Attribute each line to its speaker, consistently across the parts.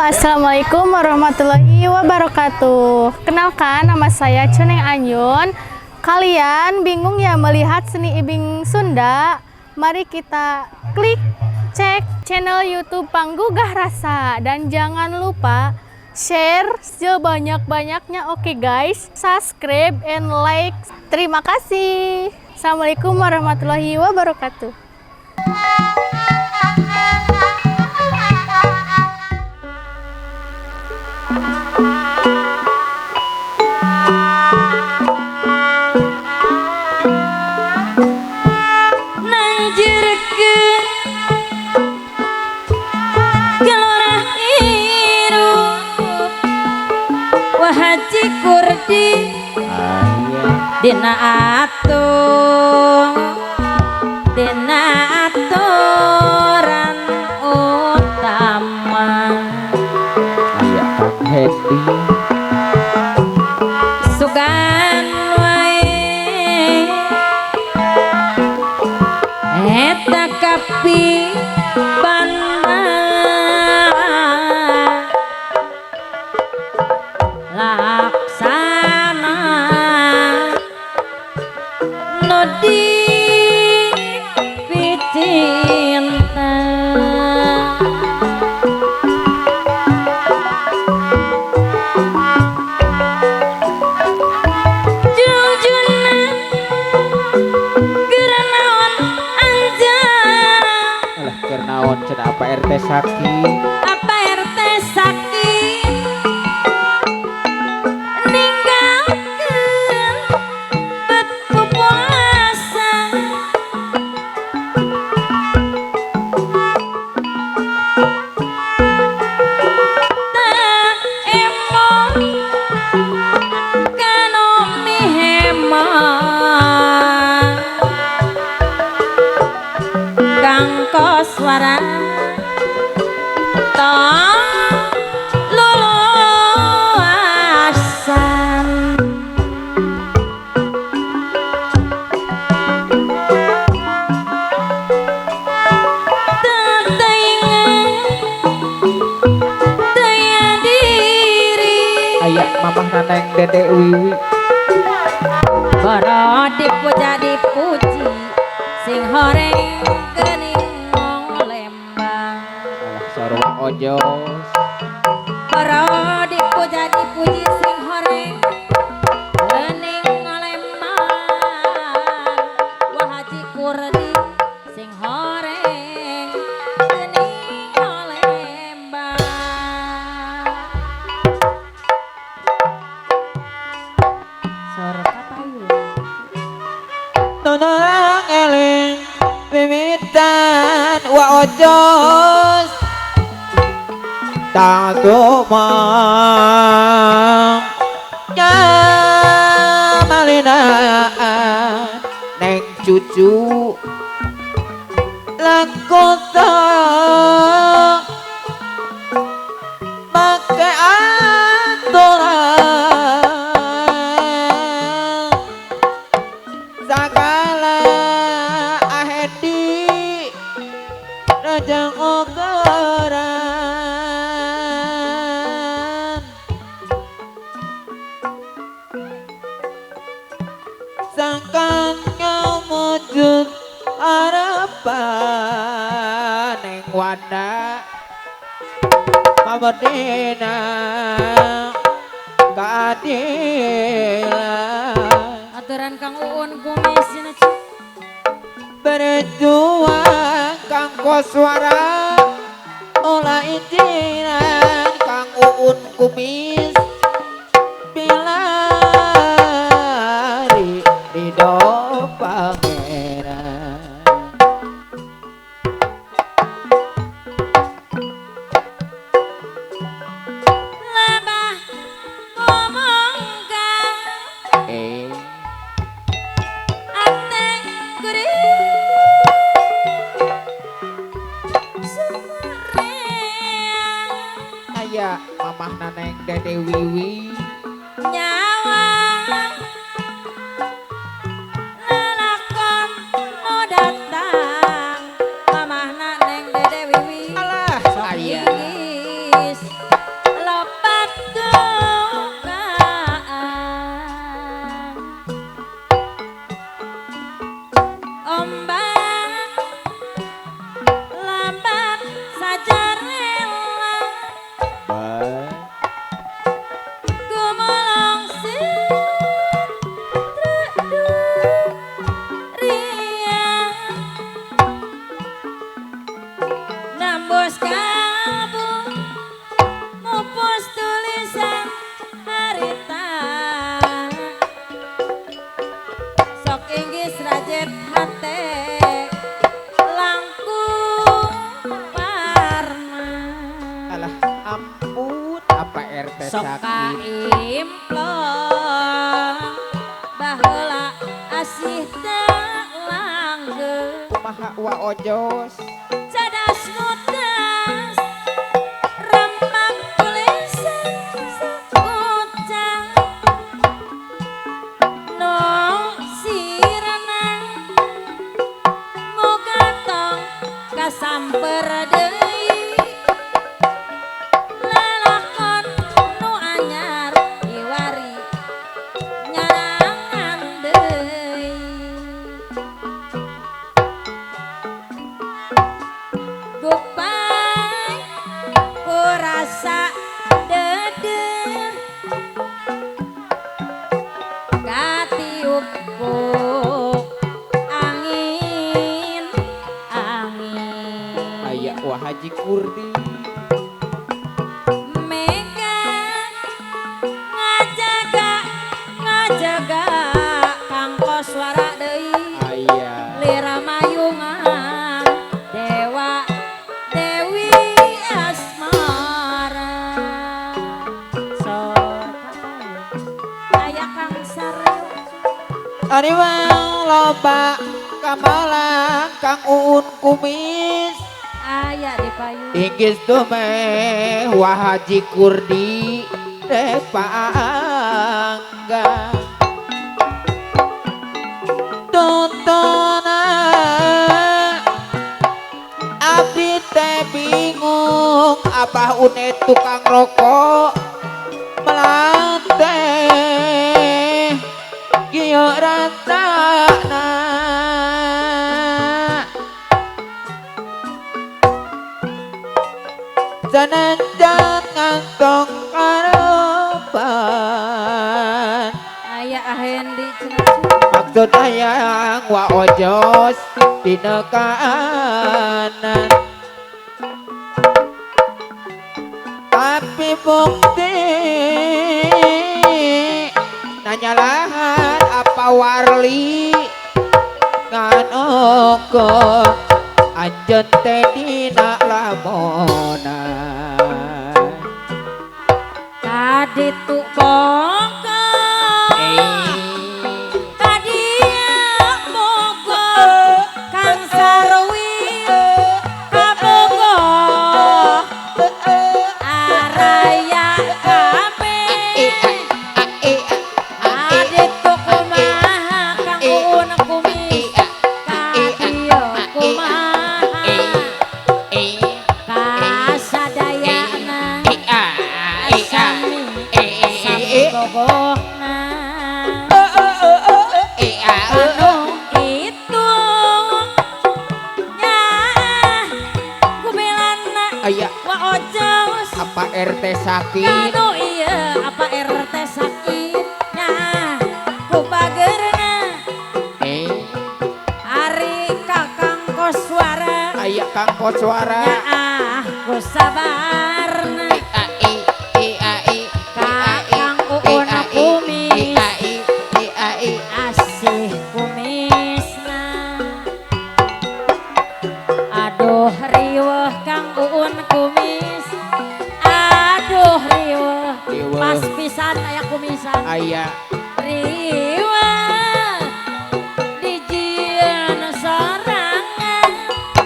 Speaker 1: Assalamualaikum warahmatullahi wabarakatuh. Kenalkan, nama saya Cuneng Anyun. Kalian bingung ya melihat seni ibing Sunda? Mari kita klik cek channel YouTube Panggugah Rasa dan jangan lupa share sebanyak-banyaknya. Oke guys, subscribe and like. Terima kasih. Assalamualaikum warahmatullahi wabarakatuh.
Speaker 2: Haji Kurdi dina aturan utama
Speaker 3: Hedi
Speaker 2: sugan wae eta kapi laksana nodi picinta jujuna geranaon anjana
Speaker 3: alah kernaon cenah apa RT Saki
Speaker 2: apa RT Saki suara tong luluasan tetaingan daya diri
Speaker 3: aya mamah naneng Dede Wiwi
Speaker 2: bara dipuja dipuji sing horeng
Speaker 3: sarua ojos
Speaker 2: para dipuja dipuji sing horeng lening ngalembar wah Haji Kurdi sing horeng lening ngalembar sor katayu
Speaker 3: nonang eling pimitan wa ojos Tagomang Nyamalina Neng cucu Lakota Make aturan Sagala ahedi Rajang ogoran sangkanya wujud harapan yang wanda pamedina keadilan
Speaker 2: aturan Kang Uun Kumis
Speaker 3: berjuang Kang Koswara olah izinan Kang Uun Kumis Ridho Pangeran
Speaker 2: labah ngomongkan ate gede sumarean
Speaker 3: aya mamah naneng Dede Wiwi
Speaker 2: nyawa lelakon no datang mamah Neng Dede Wiwi
Speaker 3: alah
Speaker 2: sok
Speaker 3: aya
Speaker 2: nginggis
Speaker 3: Alah ampun apa RT
Speaker 2: sok
Speaker 3: sakit.
Speaker 2: kaimplong baheula asih teu langgeng
Speaker 3: Kumaha wa ojos.
Speaker 2: cadas mudas rempang tulisan seucap no sirna moga tong kasamper deui lalakon nu anyar iwari nyarangan deui Gupay kurasa dedeh katiup ku angin
Speaker 3: Aya wah Haji Kurdi.
Speaker 2: mega ngajaga ngajaga kang koswara deui
Speaker 3: Aya.
Speaker 2: lira mayungan dewa dewi asmara sok aya kang sareu
Speaker 3: Ari wang loba kamalang Kang Uun kumis.
Speaker 2: aya di payung
Speaker 3: Inggis dumeh wah Haji Kurdi teh paangga. Tontona abdi teh bingung apa une tukang rokok melante gieu rantana. Sananjan ngantong karepan
Speaker 2: aya ahendi cenah
Speaker 3: maksud hayang wa ojos dina kaanan tapi bukti nanyalahan apa warli ngan ongko anjeun teh dina lamonan
Speaker 2: kaditu bongko kadia bongko kang sarwi kabogo araya kabe aditu kumaha kang uun kumis kadio kumaha kasadayana sami sami bobohna anu itu nya kubilana
Speaker 3: aya
Speaker 2: wa ojos
Speaker 3: apa RT sakit.
Speaker 2: anu ieu apa RT sakit nya kubageurna ari kakang koswara
Speaker 3: Aya Kang Koswara.
Speaker 2: nya kusabarna kakang uun kumis asih kumisna aduh riweuh kang uun kumis aduh riweuh
Speaker 3: Riweuh.
Speaker 2: pas pisan aya kumisan
Speaker 3: Aya
Speaker 2: riweuh dijieun sorangan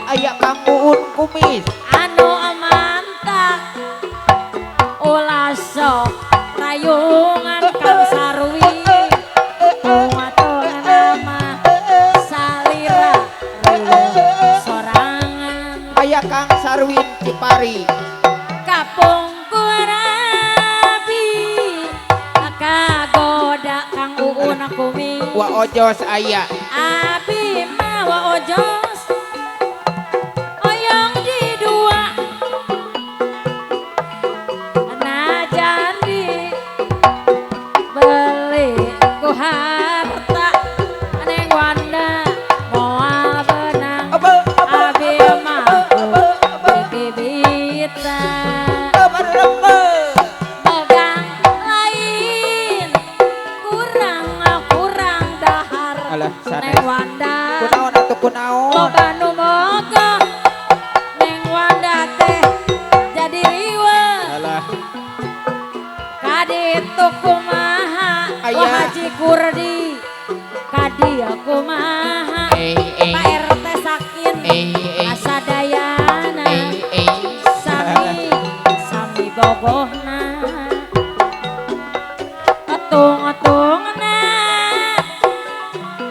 Speaker 3: aya Kang Uun kumis.
Speaker 2: anu mantap ulah sok rayungan kang sarwi kumatur nama salira riweuh sorangan
Speaker 3: Aya Kang Sarwin Cipari.
Speaker 2: kapung kurabi kagoda kang uun kumis
Speaker 3: Wa ojos aya.
Speaker 2: abi mah wa ojos oyong di dua najan di beli ku harta neng wanda moal benang abi mah bibibitan megang lain kurang kurang dahar
Speaker 3: Alah sanes.
Speaker 2: neng wanda
Speaker 3: Kunaon atuh kunaon?
Speaker 2: loba nu moga neng wanda teh jadi riweuh Kaditu kumaha
Speaker 3: Aya.
Speaker 2: Wah Haji Kurdi Kadia kumaha Pak RT Sakin Asadayana Sami bogohna Atung-atungna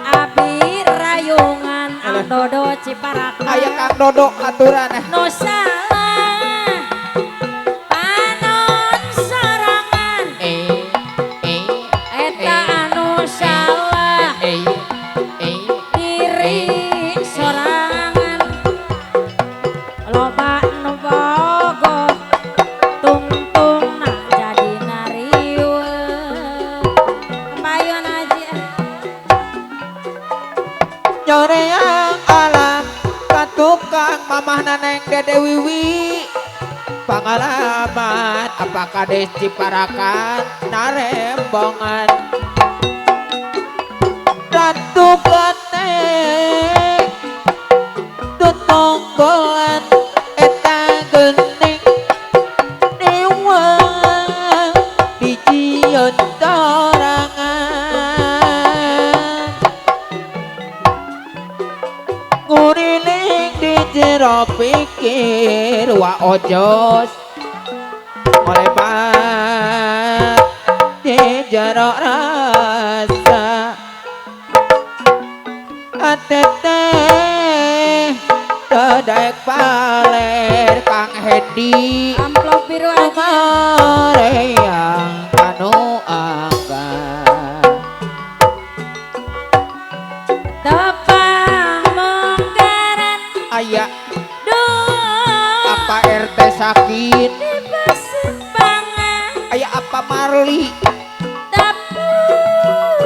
Speaker 2: Abi rayungan Ang Dodo Ciparaka
Speaker 3: Aya Kang Dodo aturan
Speaker 2: No salah panon sorangan Eta anu salah diri sorangan loba nu bogoh tungtungna jadi nariweuh kepayon aja
Speaker 3: nyoreang alam katukang mamah naneng Dede Wiwi pengalaman apakah desi parakan narembongan ratu ganteng tutong bolan eta geuning dewa dijieun torangan nguriling di jero pikir wa ojos oleh bat di jero rasa ateteh tedek paler Kang Hedi
Speaker 2: amplop biru aja
Speaker 3: kemarin yang kanu angkat
Speaker 2: tepang menggaran
Speaker 3: aya
Speaker 2: duh
Speaker 3: apa RT sakit
Speaker 2: di persimpangan
Speaker 3: aya apa Marli
Speaker 2: dapur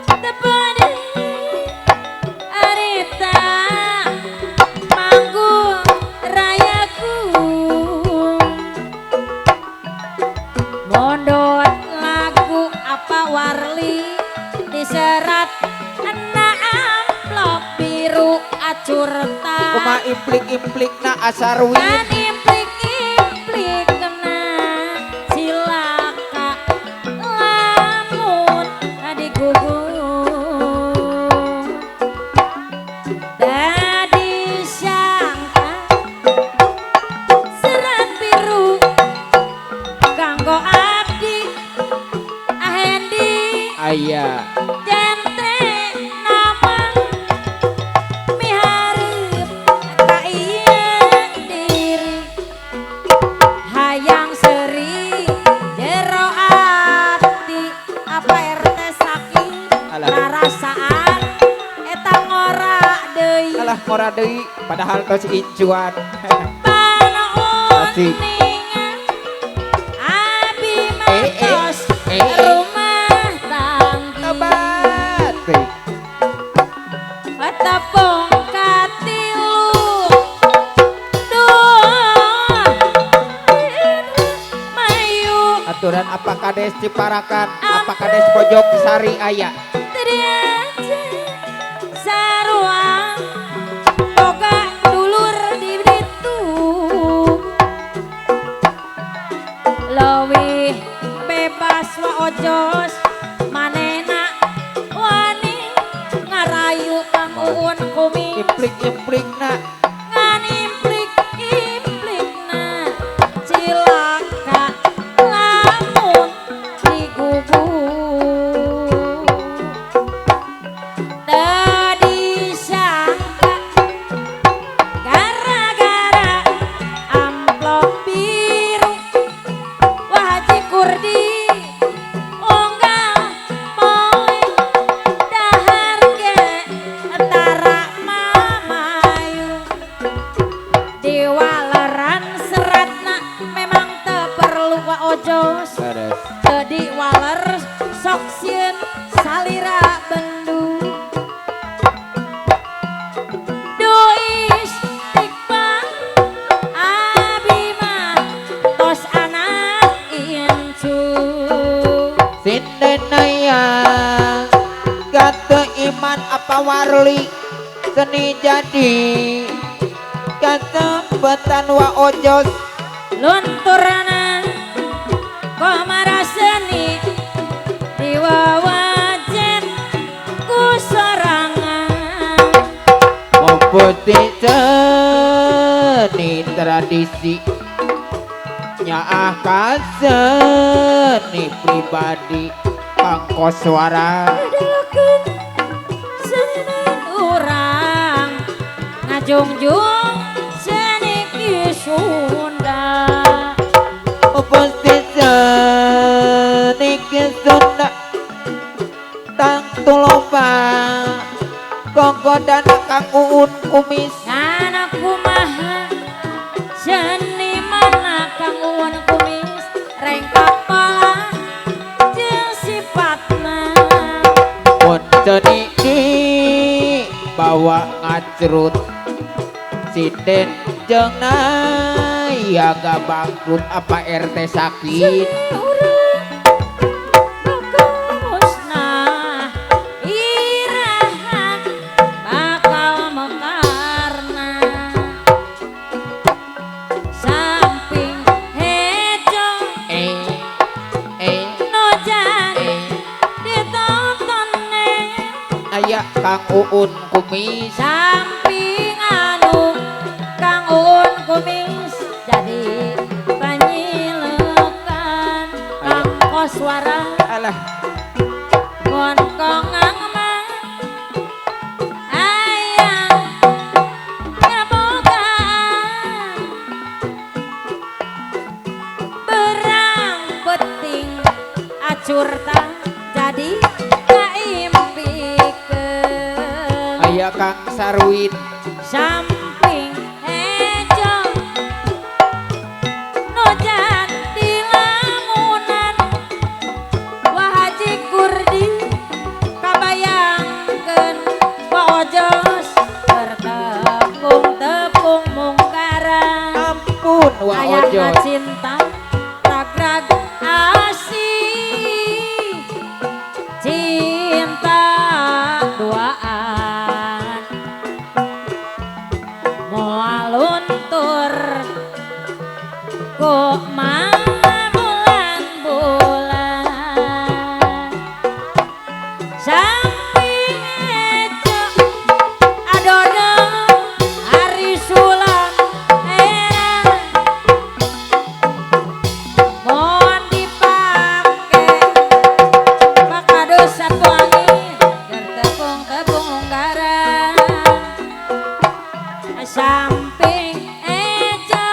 Speaker 2: tepede arita manggung rayaku mondot lagu apa warli diserat ena amplop biru acur
Speaker 3: kuma implik-implik na asarwi
Speaker 2: kan implik-implik kena silaka lamun adigugung dadi sangka serat biru kanggo abdi ahendi
Speaker 3: aya
Speaker 2: jente namang miharep ka ieu diri hayang seri jero ati apa RT saking
Speaker 3: Alah.
Speaker 2: narasaan eta ngora deui
Speaker 3: alah ngora deui padahal tos incuan Asik.
Speaker 2: panuningan abi
Speaker 3: Eh, eh,
Speaker 2: mantos
Speaker 3: eh, eh.
Speaker 2: rumah tanggi
Speaker 3: batik
Speaker 2: tepung katilu duh mayu
Speaker 3: aturan apa kades Ciparakan apa kades Pojok Sari aya
Speaker 2: tadi aja saruang boga dulur di ditu leuwih bebas wa ojos manena wani ngarayu Kang Uun kumis
Speaker 3: implik-implik na
Speaker 2: ngan implik-implikna cilaka lamun digubung tadi sangka gara-gara amplop biru Wah Haji Kurdi unggal moe dahar ge antara mamayu diwaleran seratna memang teu perlu wa ojos
Speaker 3: kades
Speaker 2: teu waler sok sieun salira bendu duis tikbang abi mah tos anak incu
Speaker 3: Sindenaya kata iman apa warli seni jadi kata betan wa ojos
Speaker 2: lunturana
Speaker 3: Gusti seni tradisi nyaah seni pribadi Kang Koswara
Speaker 2: Seneng urang ngajungjung seni ki Sunda.
Speaker 3: Gusti seni ki Sunda tang tulopang gogodan Kang Uun Kumis
Speaker 2: Anak kumaha seni mana Kang Uun Kumis rengkak pola jeung sifatna.
Speaker 3: mun seni di bawa ngacrut sinden jeung nayaga bangkrut apa RT sakit aya Kang Uun Kumis
Speaker 2: samping anu Kang Uun Kumis jadi panyilekan Kang Koswara
Speaker 3: alah
Speaker 2: mun kongang mah aya ngabogaan berang beting acur tang jadi
Speaker 3: aya Kang Sarwin
Speaker 2: samping hejo nojan di lamunan Wahaji Kurdi kabayangkeun Ojos bertepung-tepung mungkaran
Speaker 3: ampun Wa
Speaker 2: ayana
Speaker 3: Ojos
Speaker 2: cinta ragrag asih cinta duaan moal luntur kok bulan-bulan samping ejo adodong hari sulam mohon dipake makados satu angin gertepung-tepung unggaran samping ejo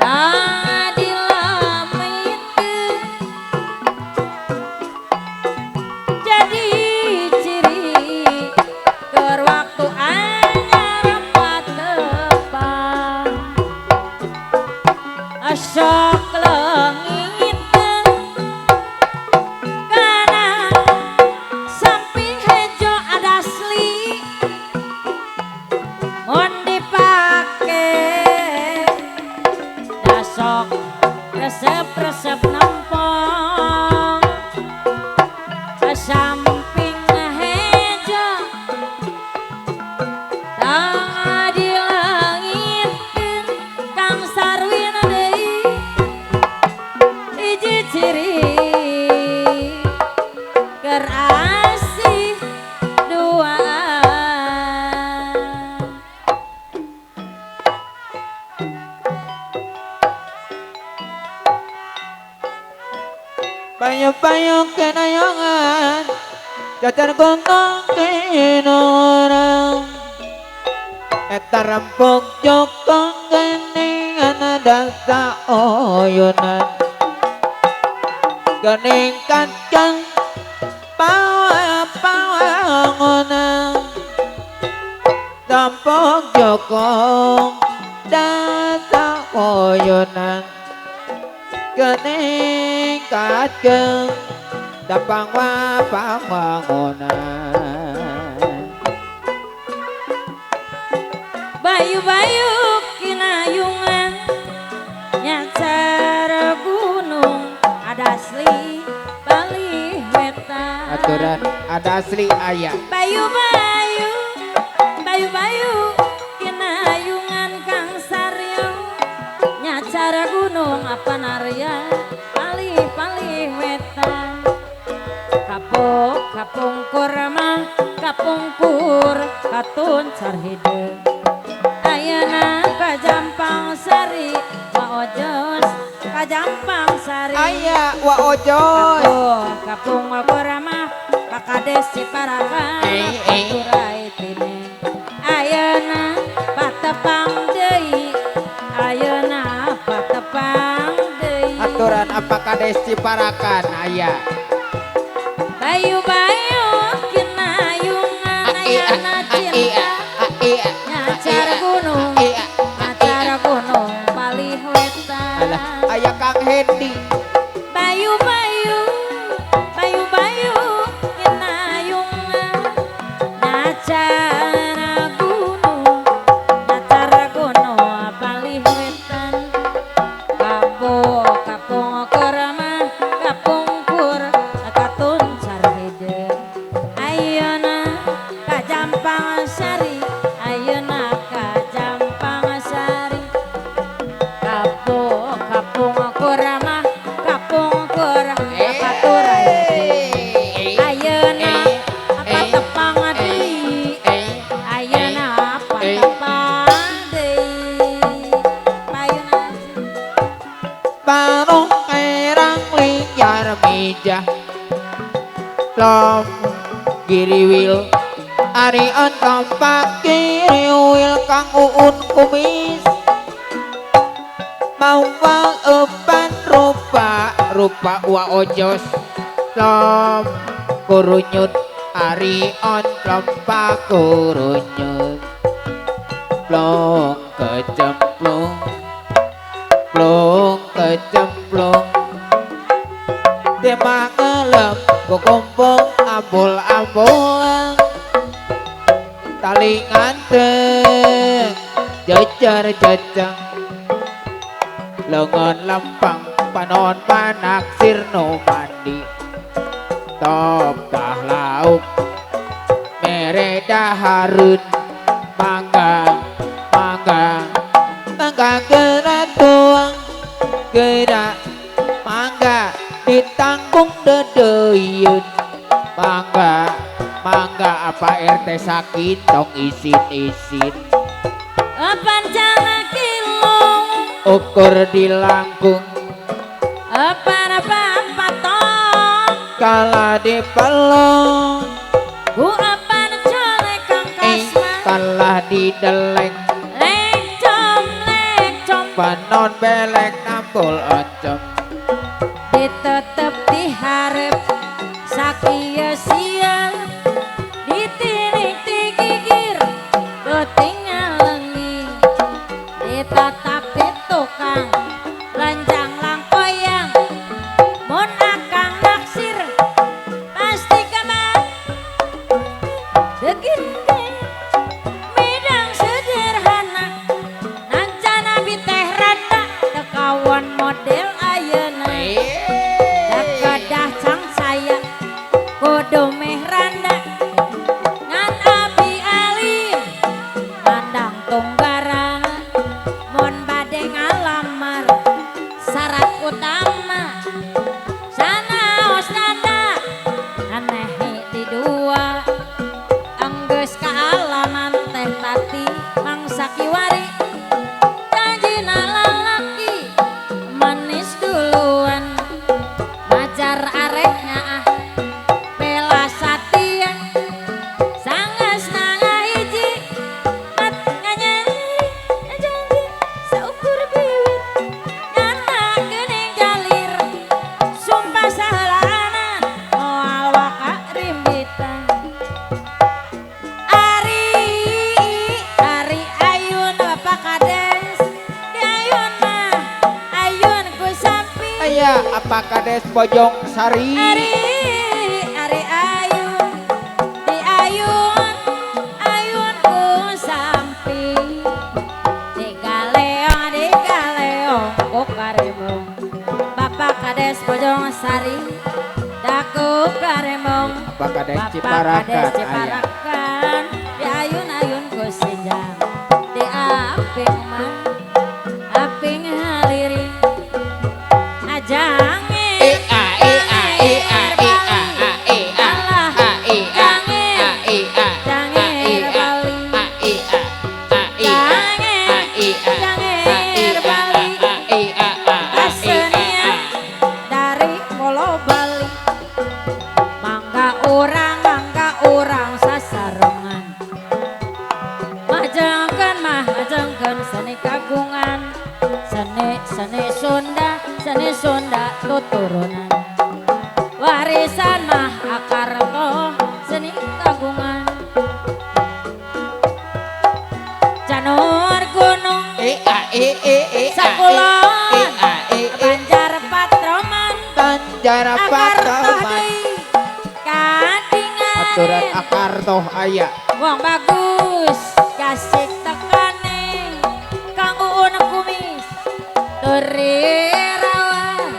Speaker 2: tadi lamit jadi ciri keur waktu anyar patepang sok leungit kana samping hejo ada asli mun dipake dasok resep-resep nempong samping hejo tadi langit Kang Sarwin deui hiji ciri keur asih duaan.
Speaker 3: Payung-payung kenayangan Jajar gontong kinurang Eta rempuk jokong geningan dasa oyunan Gening kancang pawangunan Tampuk jokong dasa oyunan Gening kancang dapang pawangunan
Speaker 2: Bayu-bayu kinayungan nyacar gunung ada asli Bali Wetan
Speaker 3: aturan ada asli ayah
Speaker 2: Bayu-bayu bayu-bayu kinayungan Kang Saryo nyacar gunung apa narya Bali Wetan kapung kurma kapungkur katun sarhide ayeuna ka Jampang Sari Waojos ka Jampang Sari
Speaker 3: Aya wa ojos.
Speaker 2: kapung mah ka Kades Ciparakan aturai tine ayeuna patepang deui ayeuna patepang deui
Speaker 3: Aturan apa kades Ciparakan aya.
Speaker 2: bayu-bayu kinayungan ayeuna cinta nyacar gunung palih wetan
Speaker 3: Alah aya Kang Hendi.
Speaker 2: bayu-bayu kinayungan nyacar gunung palih wetan kapung kurma kapungkur katun sarhide ayeuna ka Jampang Sari ayeuna ka Jampang Sari kapung kurma kapungkur katurai ayeuna patepang deui ayeuna patepang deui payuna
Speaker 3: Barong erang liar meja lom giriwil ari tampak giriwil Kang Uun kumis mawang epan rupa wa ojos lom kurunyut ari tampak kurunyut plong kecemplung plong kecemplung dia mangelem kukumpung ambul-ambul tali nganteng jejer-jejeng lengan lempang panon panaksir no mandi topah lauk mere daharun mangga gerak tuang gerak mangga ditanggung dedeyun mangga apa RT sakit tong isin
Speaker 2: pancana kilung
Speaker 3: ukur dilangkung
Speaker 2: apa patong
Speaker 3: kala dipelong
Speaker 2: ku apan colek kang kasma
Speaker 3: kalah dideleng
Speaker 2: lecom
Speaker 3: panon belek nampul oncom
Speaker 2: ditetep diharap sakieu sial ditinik digigir tinggal lenging ditatap di tukang lanjang langkoyang mun akang naksir pasti kamar deginte midang sederhana nancana biteh rada tekawan model ayeuna dakadah cang saya kudu meh randa ngan abi alim mandang tunggaran mun bade ngalamar syarat utama sanaos nanda aneh di dua enggeus kaalaman teh tati mangsa kiwari janjina lalaki manis duluan majar areknya bela satia sangas hiji mat nganyari janji saukur bibir nyana geuning jalir sumpah sahalana moal waka rimbitan ari ayun bapak kades di ayun mah ayun ku sampi
Speaker 3: aya apa kades Bojong Sari
Speaker 2: ari ayun di ayun ku sampi di galeong ku karemong bapak kades Bojong Sari daku karemong
Speaker 3: apa kades
Speaker 2: bapak
Speaker 3: Ciparakan
Speaker 2: kades
Speaker 3: aya
Speaker 2: Ciparakan di ayun ku sejam di aping mah aping haliring ajangin seni Sunda tuturunan warisan mah akar toh seni kagungan janur gunung sakulon banjar patroman
Speaker 3: Banjar
Speaker 2: akar toh
Speaker 3: Patroman
Speaker 2: deui kadingan
Speaker 3: aturan akar toh aya
Speaker 2: wong bagus gasik tekane kang uun kumis turi rawa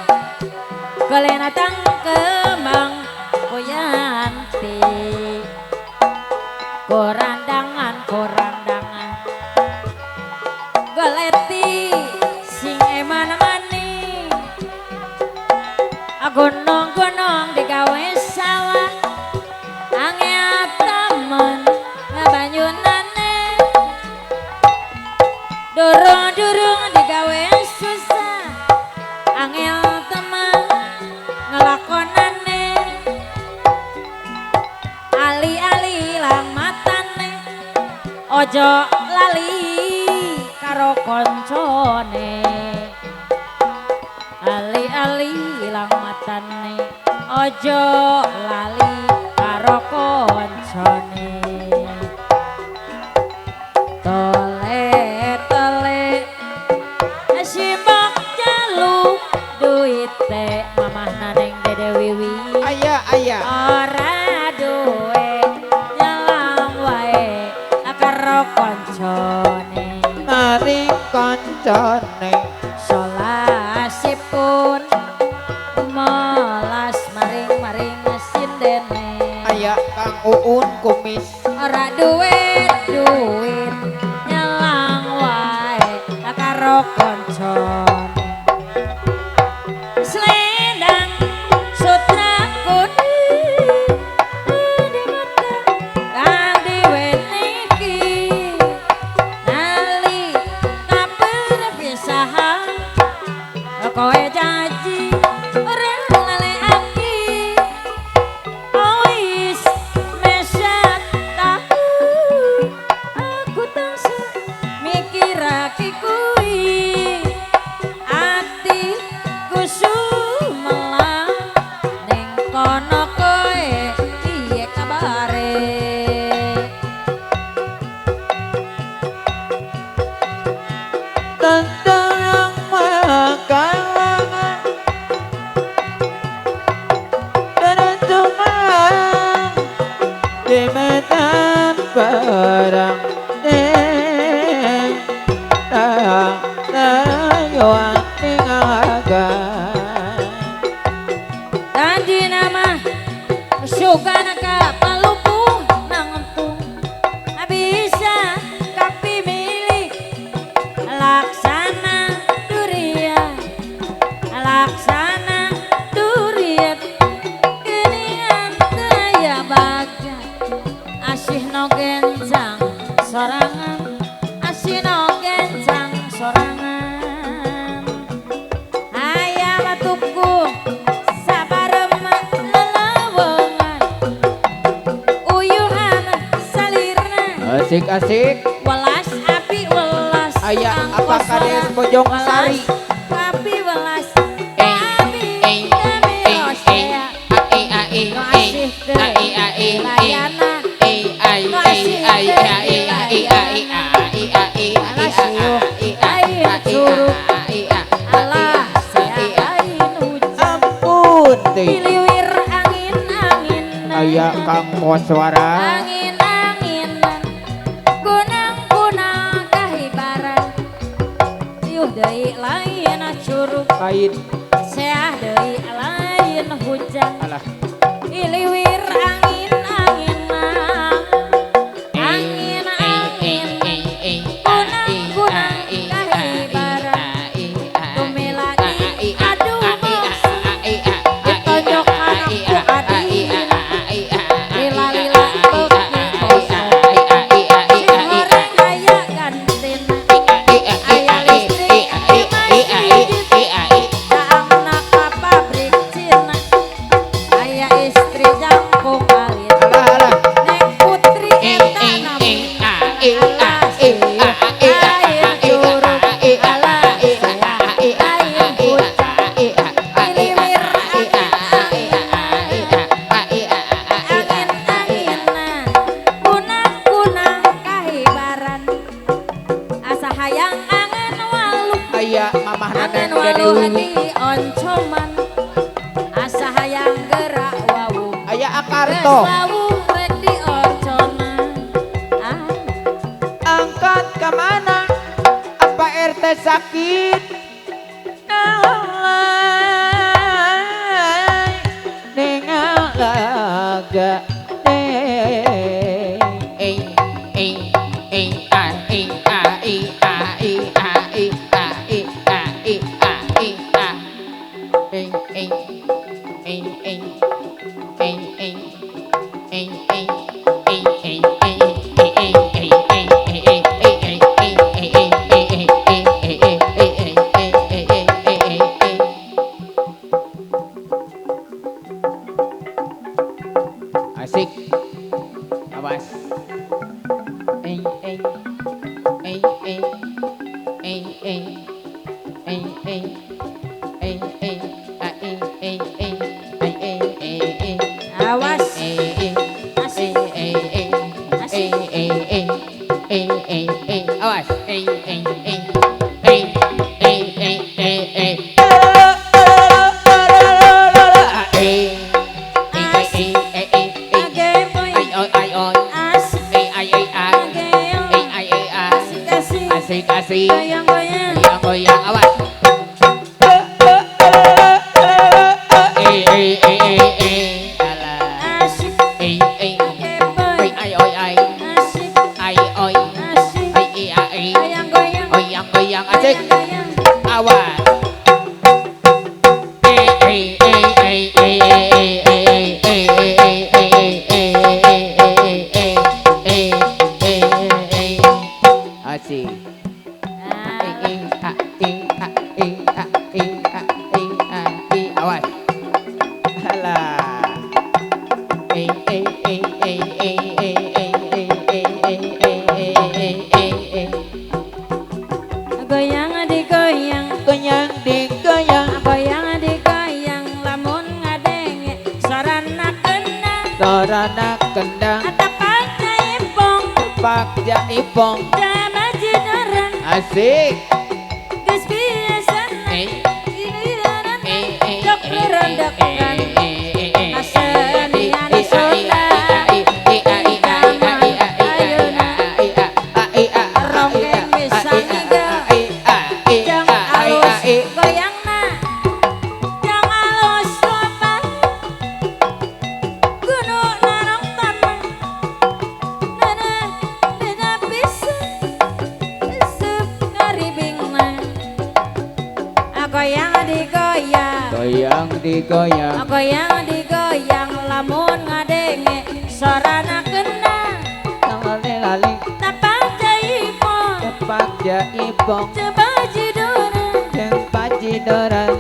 Speaker 2: golena tang kembang kuyanti korandangan goleti sing eman mani gunung-gunung digawe sawah angel temen ngabanyunane durung-durung digawe susah angel temen ngelakonane ali-ali lang matane ojo lali karo koncone ali-ali ilang matane ojo lali karo koncone tole-tole simbok jalu duit teh mamah naneng dede wiwi
Speaker 3: aya
Speaker 2: ora duwe nyalang wae karo koncone
Speaker 3: mari kancane
Speaker 2: solasipun melas maring-maring sindene
Speaker 3: aya Kang Uun kumis
Speaker 2: ora duit nyalang wae karo koncone selendang sutra kuning di mata kang diweniki nali kaperpisahan kowe janji ora ngalehake wis mesat tahu aku tansah mikirake kuwi ati kusumelang ning kono kowe piye kabare
Speaker 3: tentang yang makan dan cuma di medan perang tayuan tinggalkan
Speaker 2: tadi nama sugana ka palupuh nangempung bisa kapi milih laksana durian genian daya baga asih no genjang sorangan ayam tuku sabarem lelawongan uyuhan salirna
Speaker 3: asik
Speaker 2: welas api welas
Speaker 3: aya
Speaker 2: angkos
Speaker 3: apa kades
Speaker 2: welas,
Speaker 3: Bojong
Speaker 2: welas,
Speaker 3: Sari
Speaker 2: api welas api kami rosea no asih teu layana no asih alah saya ain hujan
Speaker 3: ampun teh
Speaker 2: diliwir angin
Speaker 3: aya Kang Koswara
Speaker 2: angin-anginan gunang-gunang kahibaran riuh deui lain curug
Speaker 3: kain
Speaker 2: seah deui lain hujan
Speaker 3: alah
Speaker 2: diliwir angin-anginan gunang-gunang kahibaran tumilani aduh bos ditonjok anakku adina lila-lila beuki kosong goreng aya gantina aya listrik di masjid daangna ka pabrik Cina aya istri jangkung walu hati oncoman asa hayang gerak wawu
Speaker 3: aya
Speaker 2: geus
Speaker 3: akarto
Speaker 2: wawu rek di onconan
Speaker 3: angkat ke mana apa RT sakit nengalaga asik awas
Speaker 2: awas asik asik
Speaker 3: awas
Speaker 2: age boy asik age asik asik
Speaker 3: asik asik
Speaker 2: goyang goyang
Speaker 3: goyang goyang awas
Speaker 2: asik age boy asik asik goyang goyang
Speaker 3: goyang goyang asik
Speaker 2: goyang
Speaker 3: awas asik awas alah
Speaker 2: goyang digoyang
Speaker 3: goyang digoyang
Speaker 2: goyang digoyang lamun ngadenge sorana kena
Speaker 3: sorana kendang
Speaker 2: atapan jaipong
Speaker 3: pak jaipong
Speaker 2: jama jidaran
Speaker 3: asik
Speaker 2: geus biasana iliran dok rendekan asenian Sunda ronggeng bisa ngiga jang alus goyangna jang alus lopan kudu narong tanang nana beda bisa sup ngaribingna goyang digoyang
Speaker 3: goyang digoyang
Speaker 2: goyang digoyang lamun ngadenge sorana kena
Speaker 3: lali
Speaker 2: tapak jaipong
Speaker 3: pak jaipong
Speaker 2: coba jidoran
Speaker 3: jeung pajidoran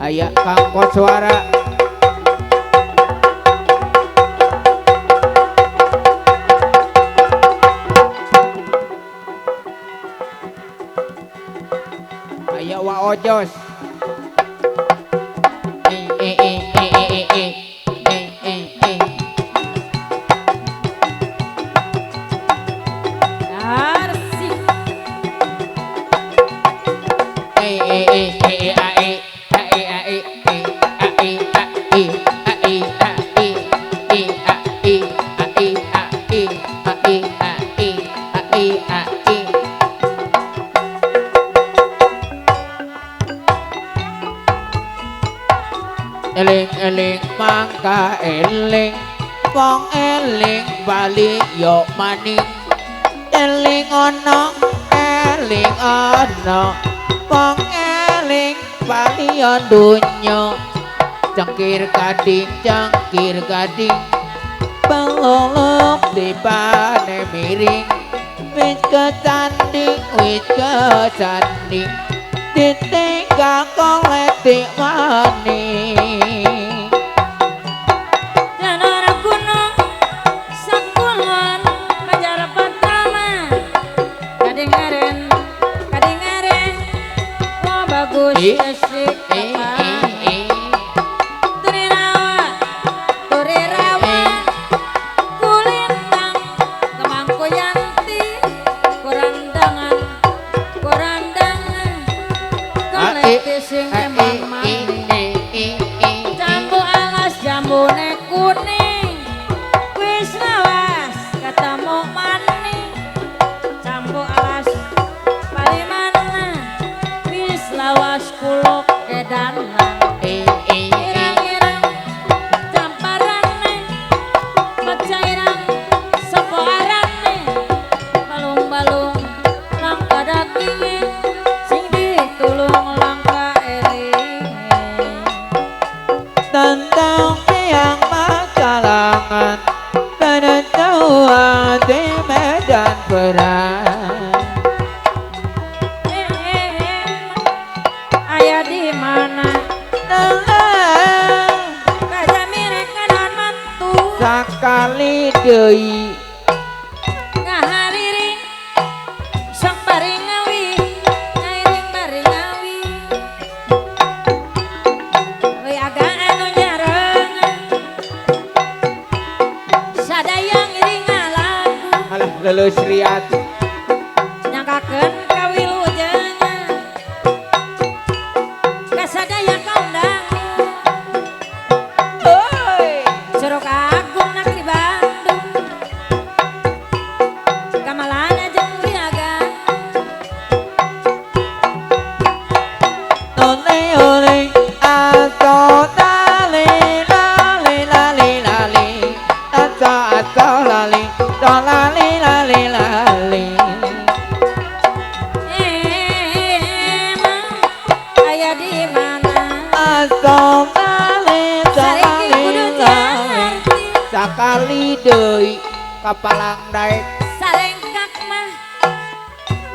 Speaker 3: aya Kang Koswara aya Wa Ojos
Speaker 2: arsik
Speaker 3: eling-eling mangka eling wong eling bali yo maning eling ana wong eling bali yo donya cangkir gading pelolok di pane miring wis kecanding ditinggal koletik maning
Speaker 2: janara gunung sakulon pajar pertama kadengaren wah bagus asik ambune kuning wis lawas ketemu maning campur alas palimana wis lawas kuluk edanan irang-irang camparane pecairan saka arane balung-balung langka daginge sing ditulung langka elinge
Speaker 3: tentang yang macalangan penentuan di medan perang
Speaker 2: aya di mana kajamire kanan mantu
Speaker 3: sakali deui
Speaker 2: ngahariring sok bari ngawi ngairing bari ngawi we aga anu nyarengan sadayang iring lagu
Speaker 3: alah leuleus riat
Speaker 2: nyangkakeun kawilujengan kasadaya kaundang Curug Agung negeri Bandung kamalana jeung wiagan
Speaker 3: ole ole ato tali lali lali lali ato lali lali lali lali
Speaker 2: emang aya di mana
Speaker 3: ato tali
Speaker 2: sareng kudu
Speaker 3: lali
Speaker 2: jangarti
Speaker 3: sakali deui kapalang daek
Speaker 2: sarengkak mah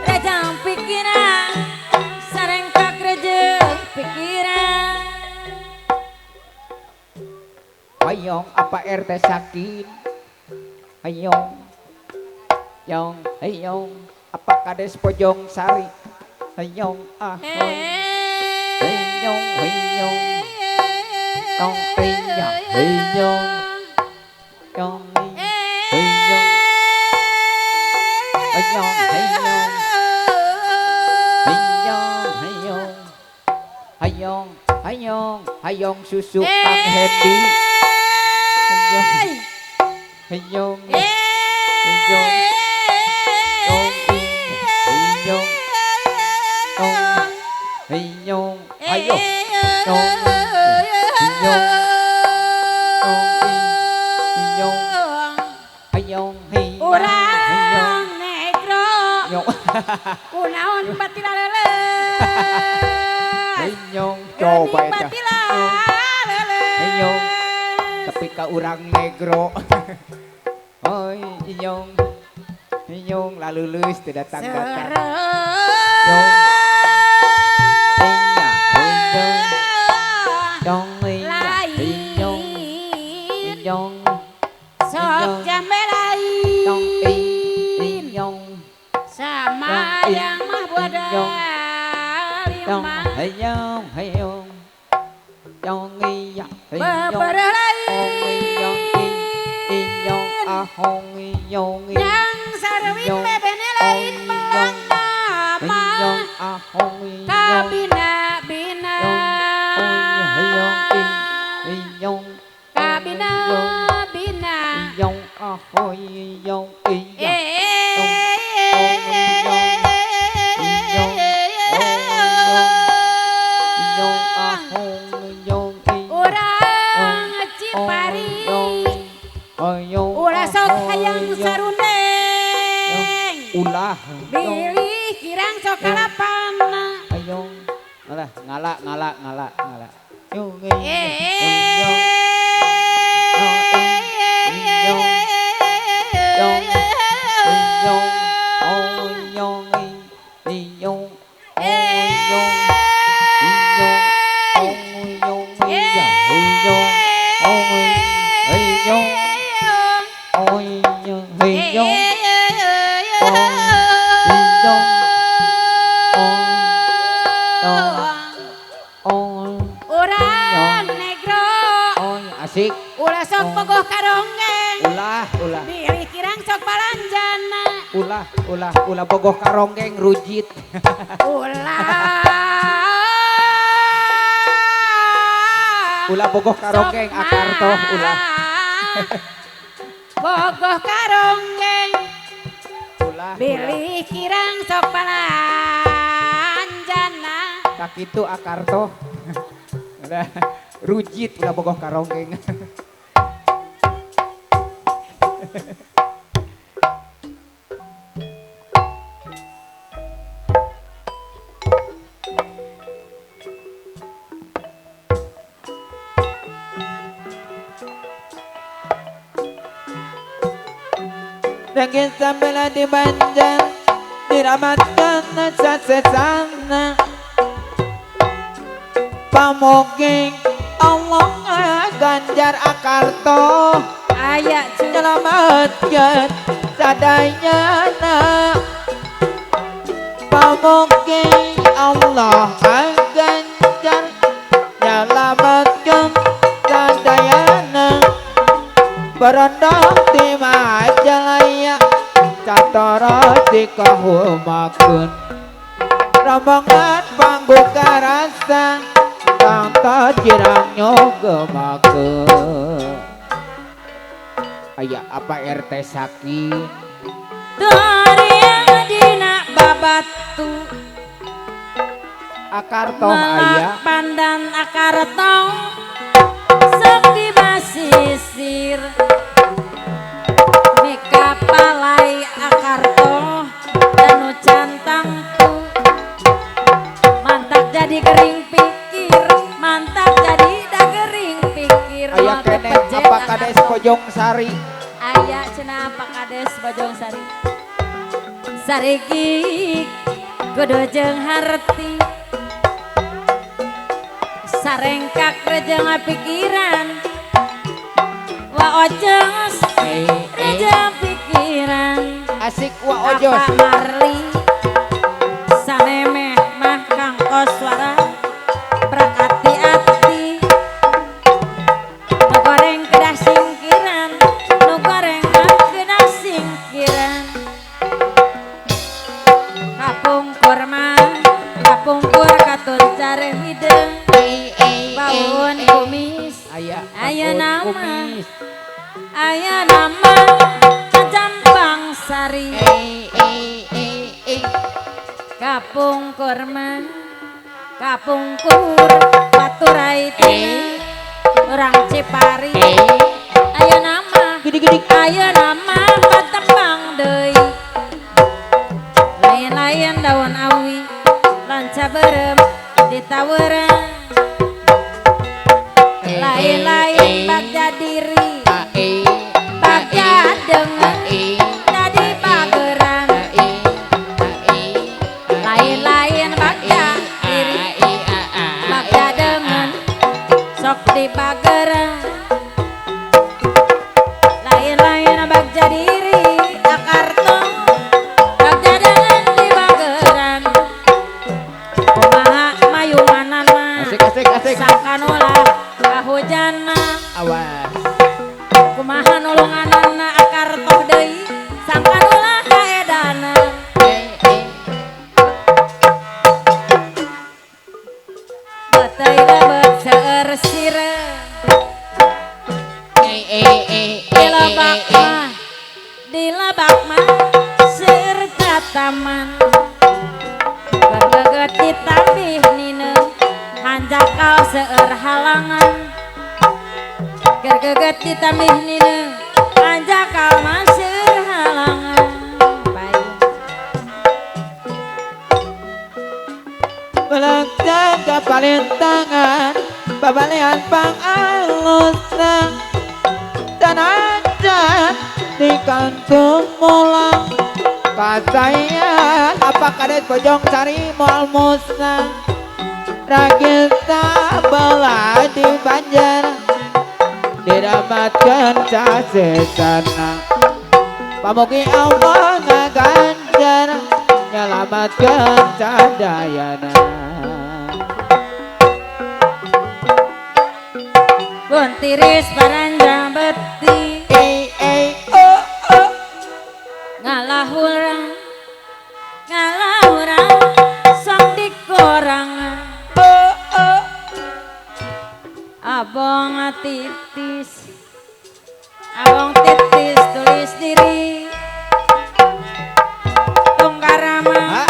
Speaker 2: rejang pikiran sarengkak rejeng pikiran
Speaker 3: Hayong apa RT sakit Hayong Yong Hayong apa kades pojong sari Hayong ahoy Hayong Hayong Tong Hayong Hayong Yong Hayong Hayong Hayong Hayong Hayong Hayong Hayong Hayong susu Kang Hendi Hayong Hayong Hayong Tong Hayong Tong Hayong Hayong Tong Hayong Tong Hayong Hayong Hayong
Speaker 2: urang negro
Speaker 3: Hayong
Speaker 2: kunaon batila leles
Speaker 3: Hayong coba eta
Speaker 2: batila leles
Speaker 3: Hayong tapi ka urang negro Oi Hayong Hayong lalu leus teu datang-datang Hayong Hayong Hayong Dong Hayong Hayong
Speaker 2: sok jambe
Speaker 3: Dong
Speaker 2: lain
Speaker 3: Hayong
Speaker 2: sama yang mah boda
Speaker 3: Dong
Speaker 2: lima
Speaker 3: Hayong Hayong Dong Hayong Hayong
Speaker 2: beberapa
Speaker 3: Hayong Hayong ahong Hayong
Speaker 2: yang sarwin bebene lain mangana
Speaker 3: Hayong
Speaker 2: mah
Speaker 3: ahong Hayong
Speaker 2: kabina bina
Speaker 3: Hayong Hayong
Speaker 2: kabina bina
Speaker 3: Hayong ahoy Hayong
Speaker 2: urang Cipari ulah sok hayang sarundeng
Speaker 3: ulah
Speaker 2: bilih kirang sok kalapan
Speaker 3: Hayong alah ngala Hayong
Speaker 2: urang negro
Speaker 3: asik
Speaker 2: ulah sok pogoh karonggeng
Speaker 3: ulah
Speaker 2: bilih kirang sok balanjana
Speaker 3: ulah bogoh karonggeng rujit
Speaker 2: ulah
Speaker 3: Ulah bogoh karongeng akarto ulah.
Speaker 2: Bogoh karongeng
Speaker 3: Ulah.
Speaker 2: bilih kirang sok palanjana.
Speaker 3: Tak itu akarto. Udah rujit ulah bogoh karongeng. Rangin sambil di banjar diramatkan sesana pamoging Allah ganjar akarto
Speaker 2: Aya
Speaker 3: nyelamatkan sadayana pamoging Allah ganjar nyelamatkan sadayana berondong di Majalaya catara dikahumakeun rombongan pangguka rasa tangta jirang nyogemakeun aya apa RT Sakin
Speaker 2: Doriang dina babatu
Speaker 3: akarto aya
Speaker 2: pandan akarto sok dibasisir mika palai akarto danu cantang tu mantap jadi kering pikir mantap jadi dagering pikir
Speaker 3: aya kene apa kades Pojong Sari
Speaker 2: aya cenah apa kades Bojong Sari sarigi kudu jeung harti sarengkak rejeng pikiran wa ojos rejeng pikiran
Speaker 3: asik wa ojos
Speaker 2: Apa Marli sanemeh mah kang koswara prakati ati nu goreng kedah singkiran nu goreng mah kedah singkiran kapungkur mah kapungkur katun care hideung baun kumis aya nama Campang Sari kapungkur mah kapungkur paturai tina orang Cipari aya nama
Speaker 3: gede-gede
Speaker 2: aya nama patepang deui lain-lain daun awi lanca berem ditaweureun lain-lain bagja diri bagja dengan tadi pageran lain-lain bagja diri bagja dengan sok di pageran lain-lain bagja diri akarto bagja dengan di pageran kumaha mayunganan mah
Speaker 3: asik
Speaker 2: sakanulah kahujana
Speaker 3: awas
Speaker 2: kumaha nulunganana akarto deui sakanulah kaedana beteuy lebet seueur sireung dilebak mah seueur tataman bergeget ditambih nineung hanjakal seueur halangan gergeget ditambih nineung hanjakal mah seueur halangan baik
Speaker 3: Belakang kapalin tangan babalean pang alusna dan ajan di kantung mulang kasayan apa kades Pojong Sari moal musnah ragilta bela di banjar diramatkan sasesana pamugi Allah ngaganjar nyelamatkan sadayana
Speaker 2: buntiris paranjang beti ngalahurang sok dikorangan abo titis awong titis tulis diri tungkara mah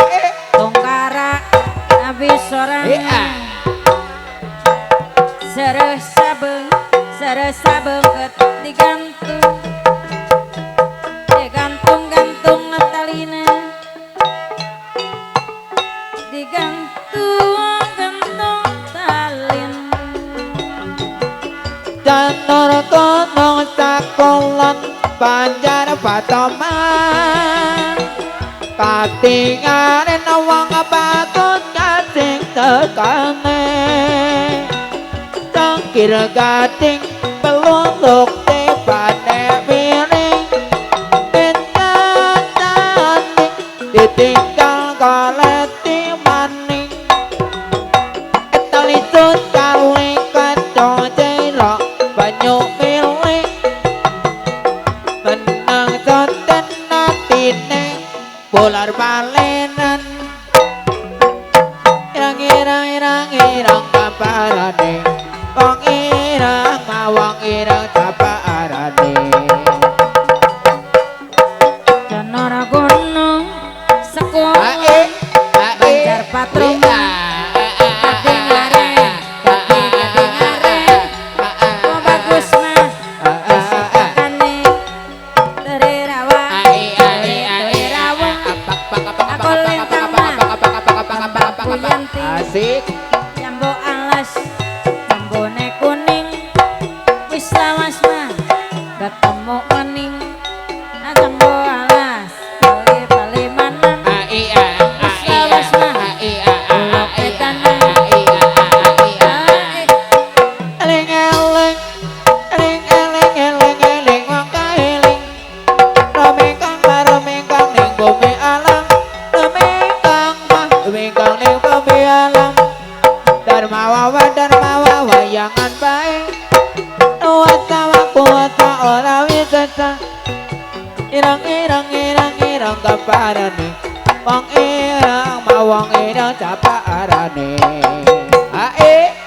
Speaker 2: tungkara abis sorangan sereh sabeng ket digantung digantung talina digantung talin
Speaker 3: Janur gunung sakulon banjar patoman katinganin wong bagus gading tekane cangkir gading pelunduk tibane miring pinjatani ditinggal koleti maning etalisut kali kacau jelok banyu milik menang soten natine bolar balenan irang kaparane wong irang mawang irang caparane
Speaker 2: janur gunung sekul banjar patroma kadingare oh bagus mah sekane dari rawa dari rawa aku lintang mah puyanti
Speaker 3: asik
Speaker 2: jambu alas jambune kuning wis lawas mah ketemu maning jambu alas bali mana wis lawas mah ulo petana
Speaker 3: eling wong kaeling romengkang ning bumi alam romengkang ning bumi alam darmawa wayangan bae nuwata wakuwata ora wisata irang kaparane wong irang mawang irang caparane ae